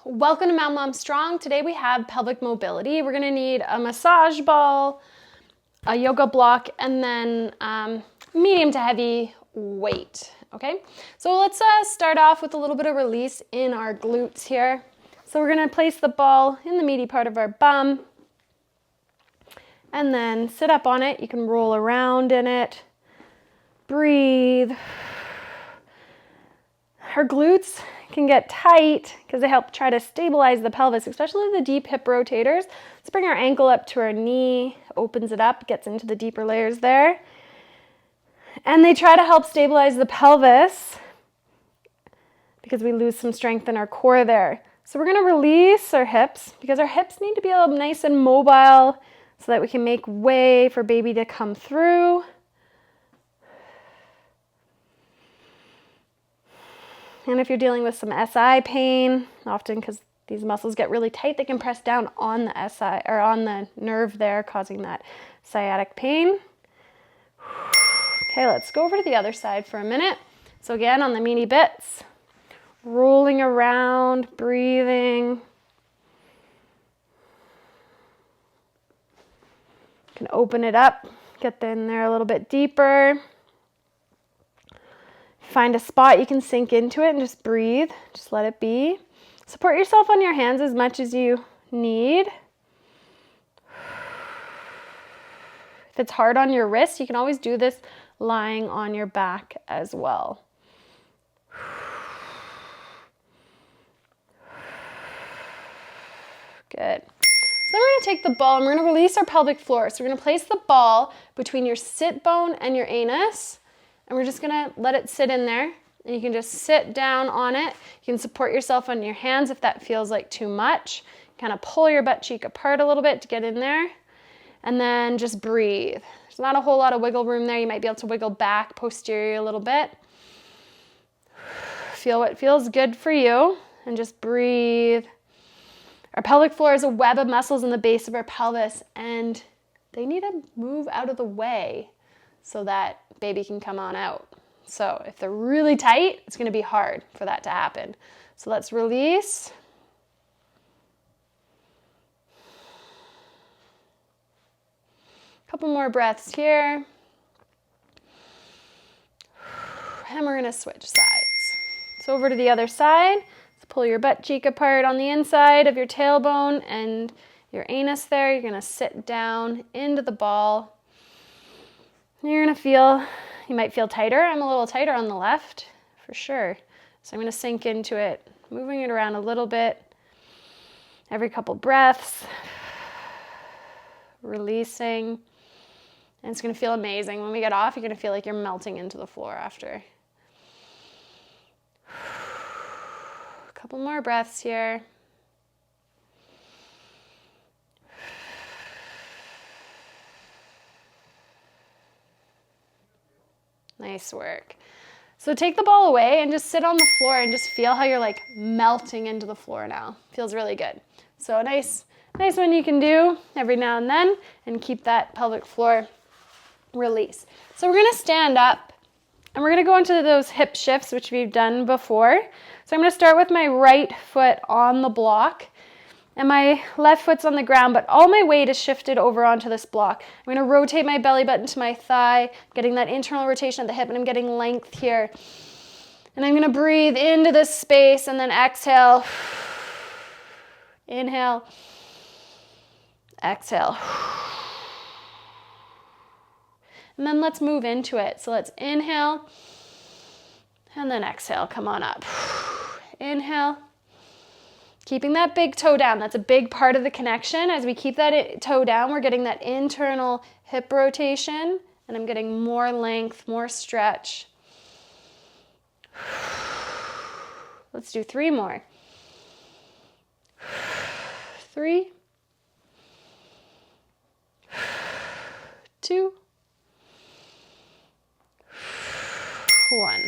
Welcome to Mount Mom Strong. Today we have pelvic mobility. We're gonna need a massage ball, a yoga block, and then medium to heavy weight, okay? So let's start off with a little bit of release in our glutes here. So we're gonna place the ball in the meaty part of our bum and then sit up on it. You can roll around in it, breathe. Our glutes can get tight because they help try to stabilize the pelvis, especially the deep hip rotators. Let's bring our ankle up to our knee, opens it up, gets into the deeper layers there. And they try to help stabilize the pelvis because we lose some strength in our core there. So we're gonna release our hips because our hips need to be nice and mobile so that we can make way for baby to come through. And if you're dealing with some SI pain, often because these muscles get really tight, they can press down on the SI or on the nerve there, causing that sciatic pain. Okay, let's go over to the other side for a minute. So again, on the meaty bits, rolling around, breathing. You can open it up, get in there a little bit deeper. Find a spot you can sink into it and just breathe. Just let it be. Support yourself on your hands as much as you need. If it's hard on your wrist, you can always do this lying on your back as well. Good. So then we're gonna take the ball and we're gonna release our pelvic floor. So we're gonna place the ball between your sit bone and your anus. And we're just gonna let it sit in there. And you can just sit down on it. You can support yourself on your hands if that feels like too much. Kind of pull your butt cheek apart a little bit to get in there. And then just breathe. There's not a whole lot of wiggle room there. You might be able to wiggle back posterior a little bit. Feel what feels good for you and just breathe. Our pelvic floor is a web of muscles in the base of our pelvis and they need to move out of the way so that baby can come on out. So if they're really tight, it's gonna be hard for that to happen. So let's release. Couple more breaths here. And we're gonna switch sides. So over to the other side. Let's pull your butt cheek apart on the inside of your tailbone and your anus there. You're gonna sit down into the ball. You're gonna feel, you might feel tighter. I'm a little tighter on the left, for sure. So I'm gonna sink into it, moving it around a little bit. Every couple breaths. Releasing. And it's gonna feel amazing. When we get off, you're gonna feel like you're melting into the floor after. A couple more breaths here. Nice work. So take the ball away and just sit on the floor and just feel how you're like melting into the floor now. Feels really good. So a nice one you can do every now and then and keep that pelvic floor release. So we're gonna stand up and we're gonna go into those hip shifts, which we've done before. So I'm gonna start with my right foot on the block and my left foot's on the ground, but all my weight is shifted over onto this block. I'm gonna rotate my belly button to my thigh, getting that internal rotation at the hip, and I'm getting length here. And I'm gonna breathe into this space and then exhale. Inhale, exhale. And then let's move into it. So let's inhale and then exhale, come on up. Inhale. Keeping that big toe down, that's a big part of the connection. As we keep that toe down, we're getting that internal hip rotation, and I'm getting more length, more stretch. Let's do 3 more. 3, 2, 1. I'm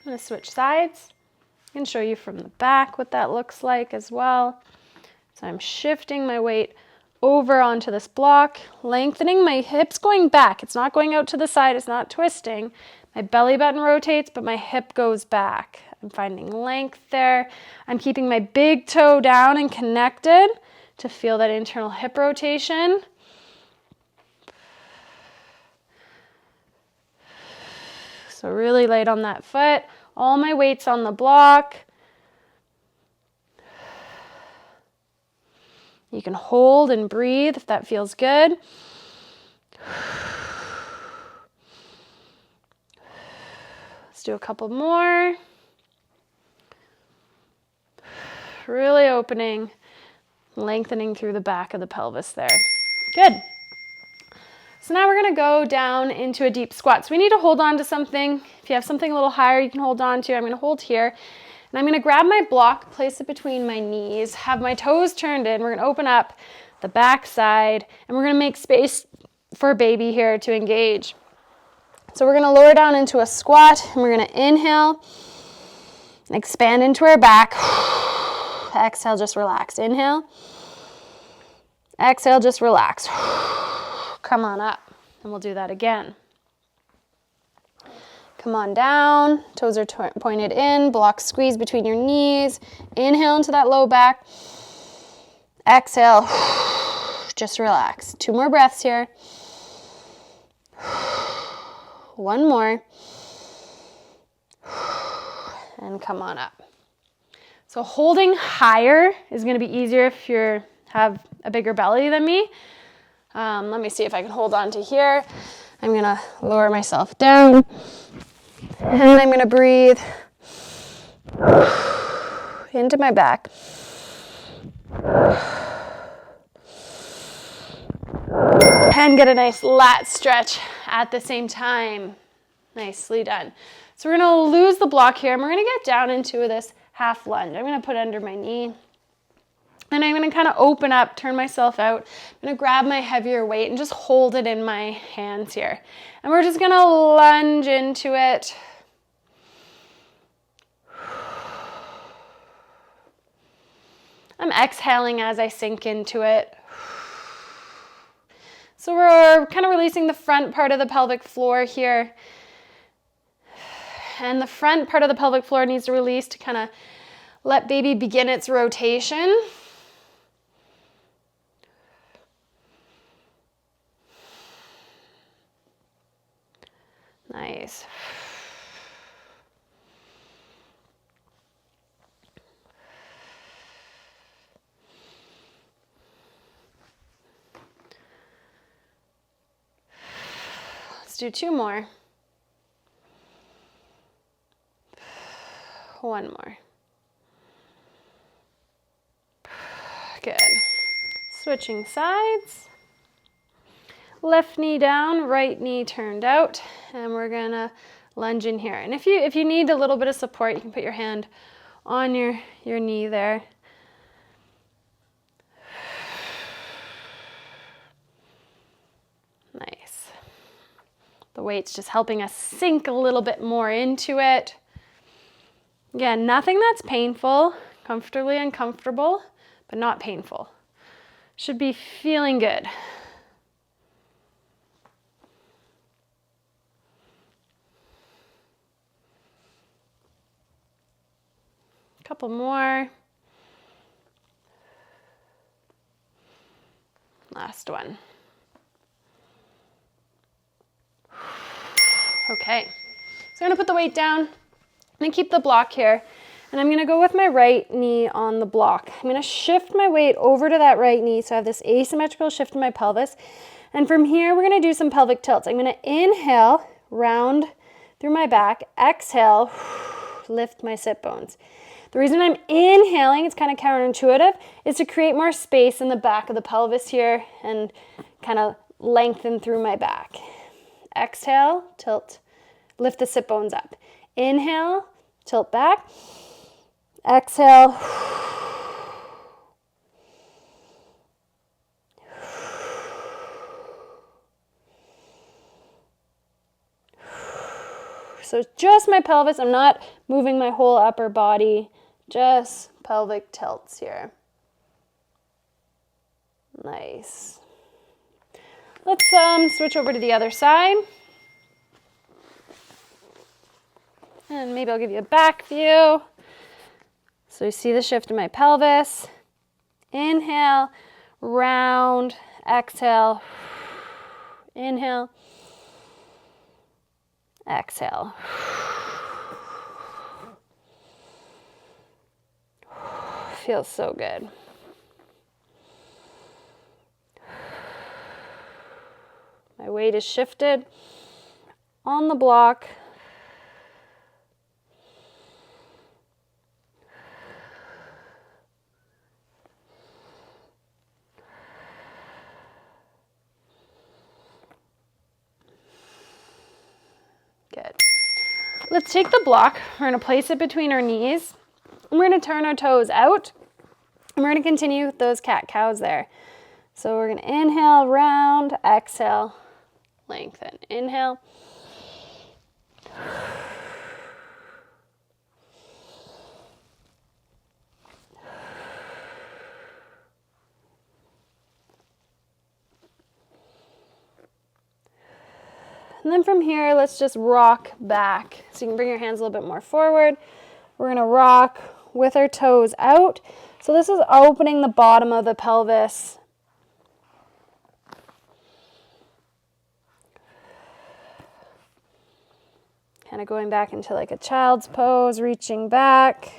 gonna switch sides. I can show you from the back what that looks like as well. So I'm shifting my weight over onto this block, lengthening my hips going back. It's not going out to the side, it's not twisting. My belly button rotates, but my hip goes back. I'm finding length there. I'm keeping my big toe down and connected to feel that internal hip rotation. So really light on that foot. All my weight's on the block. You can hold and breathe if that feels good. Let's do a couple more. Really opening, lengthening through the back of the pelvis there. Good. So now we're gonna go down into a deep squat. So we need to hold on to something. If you have something a little higher, you can hold on to. I'm gonna hold here, and I'm gonna grab my block, place it between my knees, have my toes turned in. We're gonna open up the back side, and we're gonna make space for baby here to engage. So we're gonna lower down into a squat, and we're gonna inhale, and expand into our back. Exhale, just relax. Inhale. Exhale, just relax. Come on up, and we'll do that again. Come on down, toes are pointed in, block squeeze between your knees. Inhale into that low back. Exhale, just relax. 2 more breaths here. 1 more. And come on up. So holding higher is going to be easier if you have a bigger belly than me. Let me see if I can hold on to here. I'm going to lower myself down. And I'm going to breathe into my back. And get a nice lat stretch at the same time. Nicely done. So we're going to lose the block here, and we're going to get down into this half lunge. I'm going to put it under my knee, and I'm going to kind of open up, turn myself out. I'm going to grab my heavier weight and just hold it in my hands here. And we're just going to lunge into it. I'm exhaling as I sink into it. So we're kind of releasing the front part of the pelvic floor here. And the front part of the pelvic floor needs to release to kind of let baby begin its rotation. Nice. Let's do 2 more. 1 more. Good. Switching sides. Left knee down, right knee turned out, and we're gonna lunge in here. And if you need a little bit of support, you can put your hand on your knee there. Nice. The weight's just helping us sink a little bit more into it. Again, nothing that's painful, comfortably uncomfortable, but not painful. Should be feeling good. Couple more. Last one. Okay, so I'm gonna put the weight down. I'm gonna keep the block here, and I'm gonna go with my right knee on the block. I'm gonna shift my weight over to that right knee, so I have this asymmetrical shift in my pelvis. And from here, we're gonna do some pelvic tilts. I'm gonna inhale, round through my back, exhale, lift my sit bones. The reason I'm inhaling, it's kind of counterintuitive, is to create more space in the back of the pelvis here and kind of lengthen through my back. Exhale, tilt, lift the sit bones up. Inhale, tilt back. Exhale. So just my pelvis, I'm not moving my whole upper body, just pelvic tilts here. Nice. Let's switch over to the other side. And maybe I'll give you a back view. So you see the shift in my pelvis. Inhale, round, exhale, inhale, exhale. Feels so good. My weight is shifted on the block. Good. Let's take the block. We're going to place it between our knees. And we're going to turn our toes out. And we're going to continue with those cat-cows there. So we're going to inhale, round, exhale, lengthen. Inhale. And then from here, let's just rock back. So you can bring your hands a little bit more forward. We're going to rock with our toes out. So this is opening the bottom of the pelvis. Kind of going back into like a child's pose, reaching back.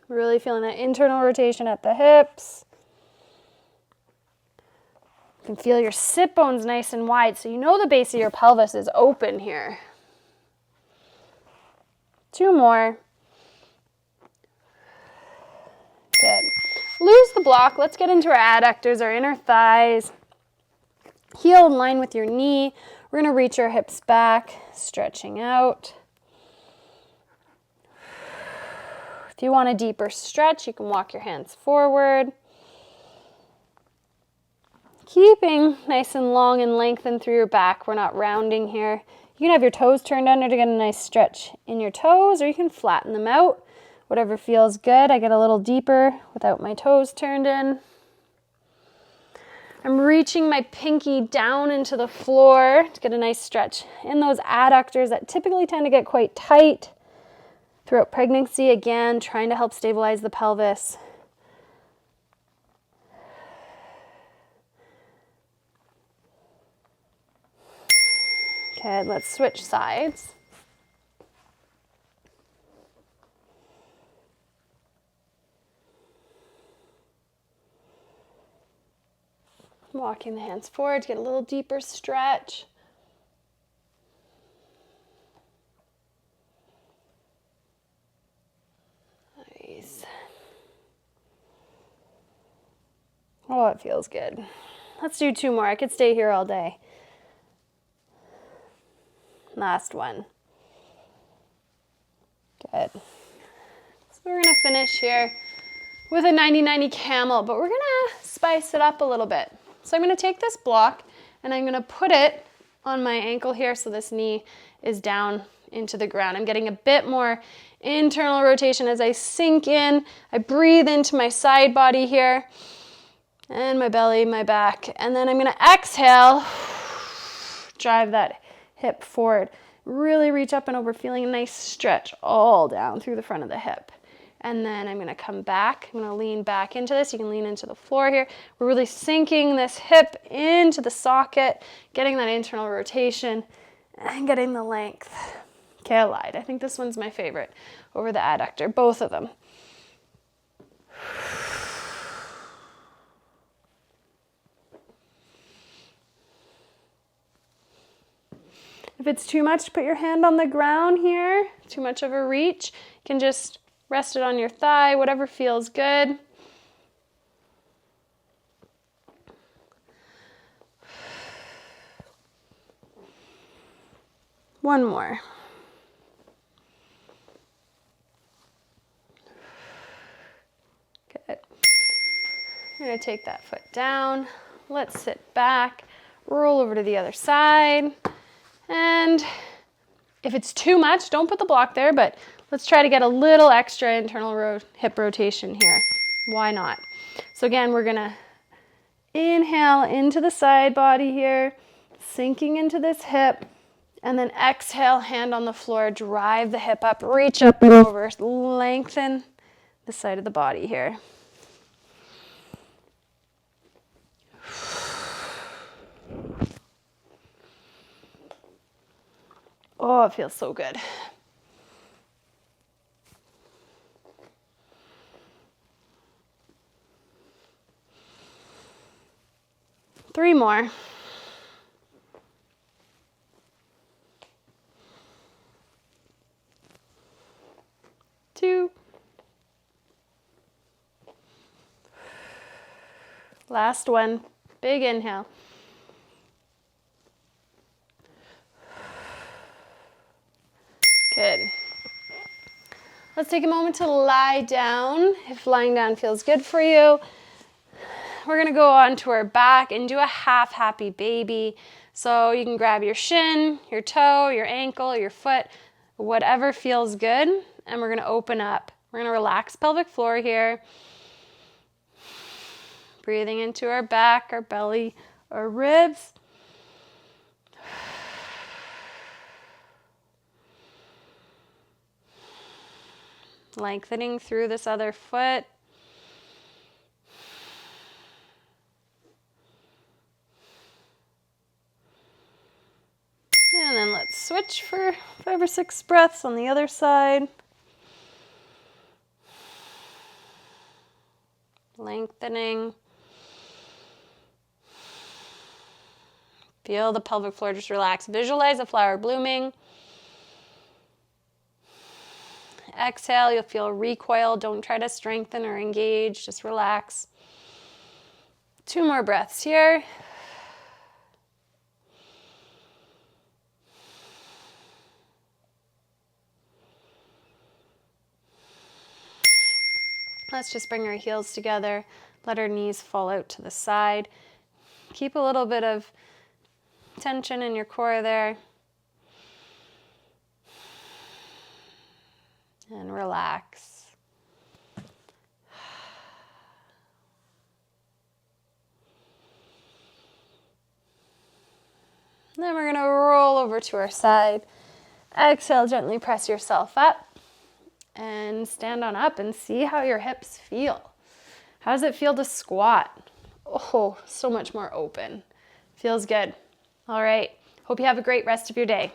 Really feeling that internal rotation at the hips. You can feel your sit bones nice and wide, so you know the base of your pelvis is open here. 2 more. Good. Lose the block. Let's get into our adductors, our inner thighs. Heel in line with your knee. We're going to reach our hips back, stretching out. If you want a deeper stretch, you can walk your hands forward. Keeping nice and long and lengthened through your back. We're not rounding here. You can have your toes turned under to get a nice stretch in your toes, or you can flatten them out. Whatever feels good. I get a little deeper without my toes turned in. I'm reaching my pinky down into the floor to get a nice stretch in those adductors that typically tend to get quite tight throughout pregnancy. Again, trying to help stabilize the pelvis. Okay, let's switch sides. Walking the hands forward to get a little deeper stretch. Nice. Oh, it feels good. Let's do 2 more. I could stay here all day. Last one. Good. So we're going to finish here with a 90-90 camel, but we're going to spice it up a little bit. So I'm going to take this block and I'm going to put it on my ankle here so this knee is down into the ground. I'm getting a bit more internal rotation as I sink in. I breathe into my side body here and my belly, my back, and then I'm going to exhale, drive that hip forward. Really reach up and over, feeling a nice stretch all down through the front of the hip. And then I'm going to come back. I'm going to lean back into this. You can lean into the floor here. We're really sinking this hip into the socket, getting that internal rotation and getting the length. Okay, I lied. I think this one's my favorite over the adductor, both of them. If it's too much to put your hand on the ground here, too much of a reach, you can just rest it on your thigh, whatever feels good. One more. Good. You're going to take that foot down. Let's sit back, roll over to the other side. And if it's too much, don't put the block there, but let's try to get a little extra internal hip rotation here. Why not? So again, we're going to inhale into the side body here, Sinking into this hip. And then exhale, hand on the floor, drive the hip up, reach up and over, lengthen the side of the body here. Oh, it feels so good. Three more. Two. Last one. Big inhale. Good. Let's take a moment to lie down. If lying down feels good for you, we're gonna go onto our back and do a half happy baby. So you can grab your shin, your toe, your ankle, your foot, whatever feels good. And we're gonna open up. We're gonna relax pelvic floor here. Breathing into our back, our belly, our ribs. Lengthening through this other foot. And then let's switch for 5 or 6 breaths on the other side. Lengthening. Feel the pelvic floor just relax. Visualize a flower blooming. Exhale, you'll feel recoil. Don't try to strengthen or engage, just relax. 2 more breaths here. Let's just bring our heels together. Let our knees fall out to the side. Keep a little bit of tension in your core there. And relax. Then we're going to roll over to our side. Exhale, gently press yourself up. And stand on up and see how your hips feel. How does it feel to squat? Oh, so much more open. Feels good. All right. Hope you have a great rest of your day.